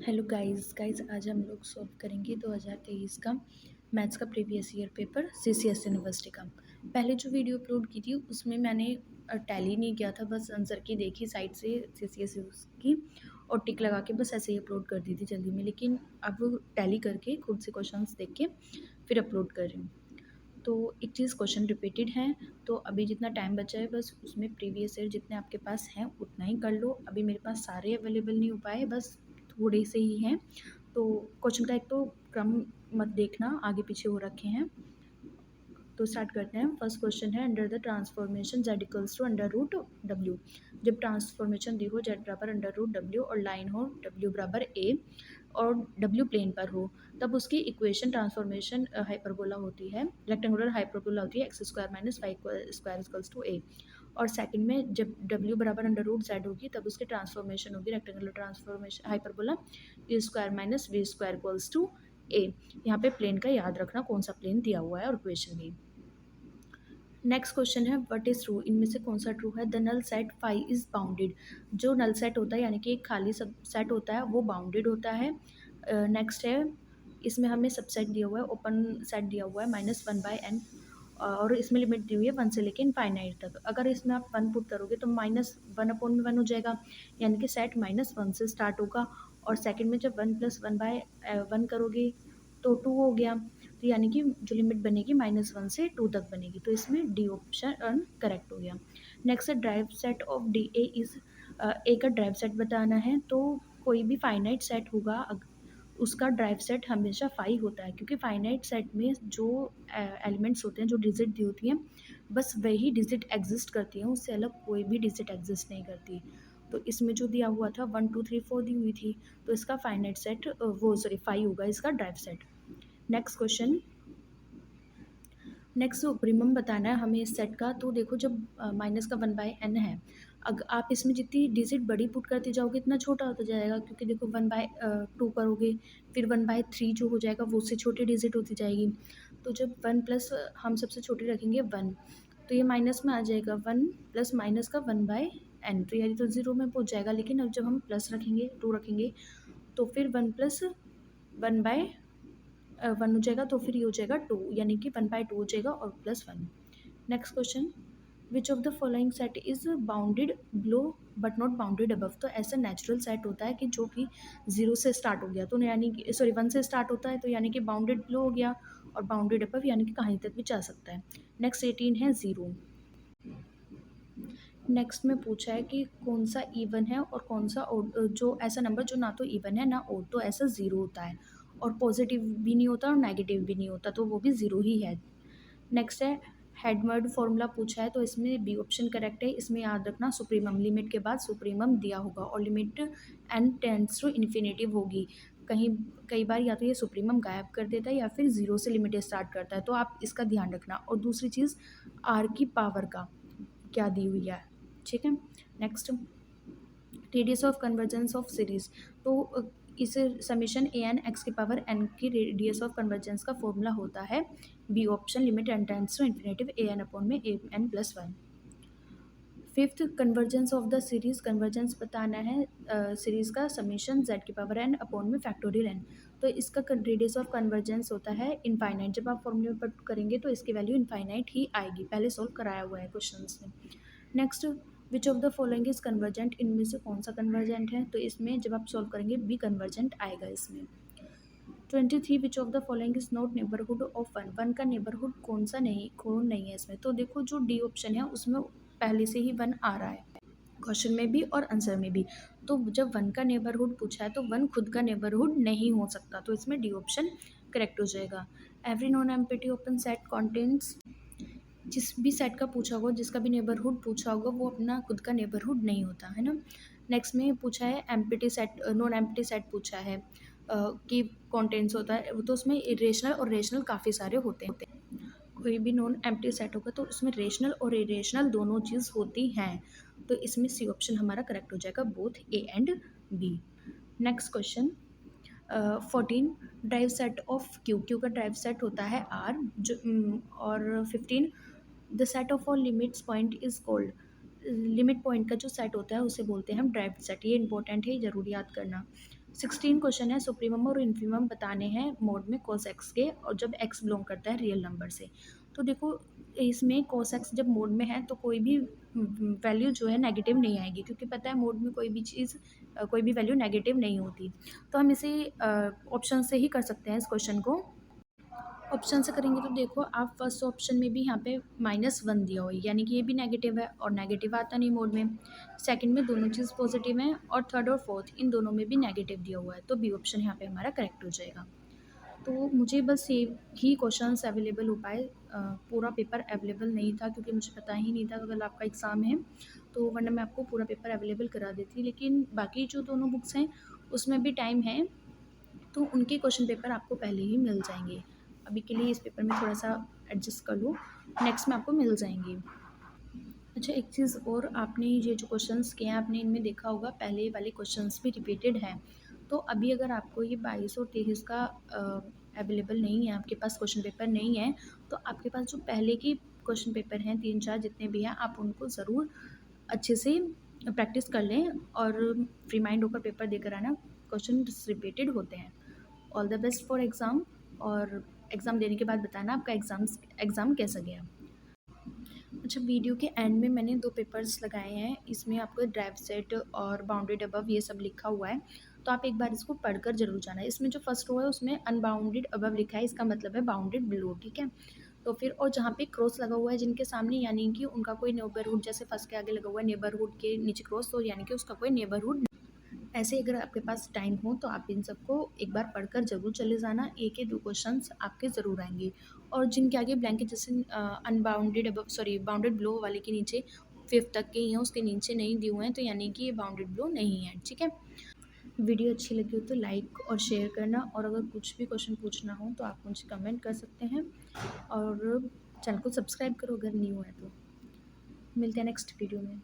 Hello guys आज हम लोग सॉल्व करेंगे 2023 का मैथ्स का previous year paper CCS university का। पहले जो वीडियो अपलोड की थी उसमें मैंने टैली नहीं किया था, बस आंसर की देखी साइड से सीसीएस की और टिक लगा के बस ऐसे ही अपलोड कर दी थी जल्दी में। लेकिन अब टैली करके खुद से क्वेश्चंस देख के फिर अपलोड कर रही हूँ। तो एक चीज़ क्वेश्चन रिपीटेड हैं, तो अभी जितना टाइम बचा है बस उसमें प्रीवियस ईयर जितने आपके पास हैं उतना ही कर लो। अभी मेरे पास सारे अवेलेबल नहीं हो पाए, बस थोड़े से ही हैं। तो क्वेश्चन का एक तो क्रम मत देखना, आगे पीछे हो रखे हैं। तो स्टार्ट करते हैं। फर्स्ट क्वेश्चन है, under the transformation z equals to under root W. जब ट्रांसफॉर्मेशन दी हो z बराबर अंडर रूट डब्ल्यू और लाइन हो w बराबर a और w प्लेन पर हो, तब उसकी इक्वेशन ट्रांसफॉर्मेशन हाइपरबोला होती है, रेक्टेंगुलर हाइपरबोला होती है, x square minus y square equals to a। और सेकंड में जब w बराबर अंडर रूट z होगी तब उसकी ट्रांसफॉर्मेशन होगी rectangular transformation hyperbola a square minus v square equals to a। यहाँ पे प्लेन का याद रखना कौन सा प्लेन दिया हुआ है और इक्वेशन भी। नेक्स्ट क्वेश्चन है, व्हाट इज ट्रू, इनमें से कौन सा ट्रू है। The null set phi is bounded. जो नल सेट होता है यानी कि एक खाली सब सेट होता है वो बाउंडेड होता है। नेक्स्ट है, इसमें हमें सबसेट दिया हुआ है, ओपन सेट दिया हुआ है -1/n और इसमें लिमिट दी हुई है 1 से लेकर इनफाइनाइट तक। अगर इसमें आप 1 पुट करोगे तो -1/1 हो जाएगा, यानी कि सेट -1 से स्टार्ट होगा। और सेकंड में जब 1 + 1/1 करोगे तो 2 हो गया, तो यानी कि जो लिमिट बनेगी -1 से 2 तक बनेगी। तो इसमें डी ऑप्शन करेक्ट हो गया। नेक्स्ट है, derived set of D A is, A का ड्राइव सेट बताना है। तो कोई भी फाइनाइट सेट होगा उसका ड्राइव सेट हमेशा फाई होता है, क्योंकि फाइनाइट सेट में जो एलिमेंट्स होते हैं, जो डिजिट दी होती हैं, बस वही डिजिट एग्जिस्ट करती हैं, उससे अलग कोई भी डिजिट एग्जिस्ट नहीं करती। तो इसमें जो दिया हुआ था 1 2 3 4 दी हुई थी, तो इसका फाइनाइट सेट वो सॉरी फाई होगा इसका drive set. Next question, next supremum बताना है हमें इस सेट का। तो देखो, जब माइनस का 1/n है, अगर आप इसमें जितनी डिजिट बड़ी पुट करते जाओगे इतना छोटा होता जाएगा, क्योंकि देखो 1/2 करोगे फिर 1/3 जो हो जाएगा वो उससे छोटी डिजिट होती जाएगी। तो जब 1 प्लस हम सबसे छोटी रखेंगे 1, तो ये माइनस में आ जाएगा 1 प्लस माइनस का 1/n, तो यानी तो 0 में पहुंच जाएगा। लेकिन अब जब हम प्लस रखेंगे 2 रखेंगे तो फिर 1 प्लस 1/1 हो जाएगा, तो फिर ये हो जाएगा 2, यानी कि 1/2 हो जाएगा और +1। Next question, which of the following set is bounded below but not bounded above. तो ऐसा नेचुरल सेट होता है कि जो कि 0 से स्टार्ट हो गया तो यानी कि 1 से स्टार्ट होता है, तो यानी कि बाउंडेड बिलो हो गया, और बाउंडेड अबव यानी कि कहीं तक भी जा सकता है। नेक्स्ट 18 है 0। नेक्स्ट में पूछा है कि कौन सा इवन है और कौन सा ओड, जो ऐसा नंबर जो ना तो इवन है ना ओड, तो ऐसा 0 होता है, और पॉजिटिव भी नहीं होता और नेगेटिव भी नहीं होता, तो वो भी 0 ही है। नेक्स्ट है, हेडवर्ड फॉर्मूला पूछा है, तो इसमें बी ऑप्शन करेक्ट है। इसमें याद रखना सुप्रीमम, लिमिट के बाद सुप्रीमम दिया होगा और limit n tends to infinitive होगी। कहीं कई बार या तो ये सुप्रीमम गायब कर देता है या फिर 0 से लिमिट स्टार्ट करता है, तो आप इसका ध्यान रखना। और दूसरी चीज़, r की पावर का क्या दी हुई है, ठीक है। Next, radius of convergence of series. तो इस समीशन ए एन एक्स की पावर एन की रेडियस ऑफ कन्वर्जेंस का फॉर्मूला होता है B option, limit N tends to infinity A N upon में A N plus 1। Fifth, convergence of the series. Convergence बताना है सीरीज का समीशन जेड की पावर एन अपॉन में फैक्टोरियल एन। तो इसका रेडियस ऑफ कन्वर्जेंस होता है इनफाइनाइट। जब आप फॉर्मूले में पुट करेंगे तो इसकी वैल्यू इनफाइनाइट ही आएगी, पहले सॉल्व कराया हुआ है क्वेश्चन में। Next, which of the following is convergent, इनमें से कौन सा कन्वर्जेंट है। तो इसमें जब आप सॉल्व करेंगे बी कन्वर्जेंट आएगा इसमें। 23, which of the following is not neighbourhood of 1। 1 का नेबरहुड कौन नहीं है इसमें। तो देखो, जो डी ऑप्शन है उसमें पहले से ही 1 आ रहा है, क्वेश्चन में भी और आंसर में भी। तो जब 1 का नेबरहुड पूछा है तो 1 खुद का नेबरहुड नहीं हो सकता, तो इसमें डी ऑप्शन करेक्ट हो जाएगा। Every non empty open set contents, जिस भी सेट का पूछा होगा, जिसका भी नेबरहुड पूछा होगा, वो अपना खुद का नेबरहुड नहीं होता है ना। नेक्स्ट में पूछा है empty set, non empty set पूछा है कि कॉन्टेंट्स होता है, तो उसमें इरेशनल और रेशनल काफ़ी सारे होते हैं। कोई भी नॉन एम्प्टी सेट होगा तो उसमें रेशनल और इरेशनल दोनों चीज़ होती हैं, तो इसमें सी ऑप्शन हमारा करेक्ट हो जाएगा, both a and b. Next question, 14, derived set of q. Q का ड्राइव सेट होता है आर, जो और 15, the set of all limits point is called. Limit point का जो सेट होता है उसे बोलते हैं हम ड्राइव सेट। ये इंपॉर्टेंट है, ज़रूर याद करना। 16 क्वेश्चन है, सुप्रीमम और इन्फीमम बताने हैं मोड में cos x के, और जब x बिलोंग करता है रियल नंबर से। तो देखो इसमें cos x जब मोड में है तो कोई भी वैल्यू जो है नेगेटिव नहीं आएगी, क्योंकि पता है मोड में कोई भी चीज़ कोई भी वैल्यू नेगेटिव नहीं होती। तो हम इसे ऑप्शन से ही कर सकते हैं इस क्वेश्चन को। ऑप्शन से करेंगे तो देखो आप फर्स्ट ऑप्शन में भी यहाँ पे -1 दिया हुआ है, यानी कि ये भी नेगेटिव है और नेगेटिव आता नहीं मोड में। सेकंड में दोनों चीज़ पॉजिटिव हैं, और थर्ड और फोर्थ इन दोनों में भी नेगेटिव दिया हुआ है, तो बी ऑप्शन यहाँ पे हमारा करेक्ट हो जाएगा। तो मुझे बस ये ही क्वेश्चंस अवेलेबल हो पाए, पूरा पेपर अवेलेबल नहीं था क्योंकि मुझे पता ही नहीं था कल आपका एग्ज़ाम है, तो वरना मैं आपको पूरा पेपर अवेलेबल करा देती। लेकिन बाकी जो दोनों बुक्स हैं उसमें भी टाइम है, तो उनके क्वेश्चन पेपर आपको पहले ही मिल जाएंगे। अभी के लिए इस पेपर में थोड़ा सा एडजस्ट कर लो, नेक्स्ट में आपको मिल जाएंगे। अच्छा, एक चीज़ और, आपने ये जो क्वेश्चंस किए हैं आपने इनमें देखा होगा पहले वाले क्वेश्चंस भी रिपीटेड हैं। तो अभी अगर आपको ये 22 और 23 का अवेलेबल नहीं है, आपके पास क्वेश्चन पेपर नहीं है, तो आपके पास जो पहले के क्वेश्चन पेपर हैं 3-4 जितने भी हैं, आप उनको ज़रूर अच्छे से प्रैक्टिस कर लें और फ्री माइंड होकर पेपर देकर आना। क्वेश्चन रिपीटेड होते हैं। All the best for exam, और एग्ज़ाम देने के बाद बताना आपका एग्ज़ाम कैसा गया। अच्छा, वीडियो के एंड में मैंने 2 पेपर्स लगाए हैं, इसमें आपको ड्राइव सेट और बाउंडेड अबव ये सब लिखा हुआ है, तो आप एक बार इसको पढ़कर ज़रूर जाना। इसमें जो फर्स्ट रो है उसमें अनबाउंडेड अबव लिखा है, इसका मतलब है बाउंडेड बिलो, ठीक है। तो फिर और जहाँ पे क्रॉस लगा हुआ है जिनके सामने, यानी कि उनका कोई नेबरहुड, जैसे फर्स्ट के आगे लगा हुआ है नेबरहुड के नीचे क्रॉस, तो यानी कि उसका कोई नेबरहुड। ऐसे अगर आपके पास टाइम हो तो आप इन सबको एक बार पढ़कर ज़रूर चले जाना, एक या दो क्वेश्चंस आपके ज़रूर आएंगे। और जिनके आगे ब्लैंक है, जैसे unbounded above sorry bounded below वाले के नीचे फिफ्थ तक के ही हैं, उसके नीचे नहीं दिए हुए हैं, तो यानी कि ये बाउंडेड बिलो नहीं है, ठीक है। वीडियो अच्छी लगी हो तो लाइक और शेयर करना, और अगर कुछ भी क्वेश्चन पूछना हो तो आप मुझे कमेंट कर सकते हैं, और चैनल को सब्सक्राइब करो अगर न्यू है तो। मिलते हैं नेक्स्ट वीडियो में।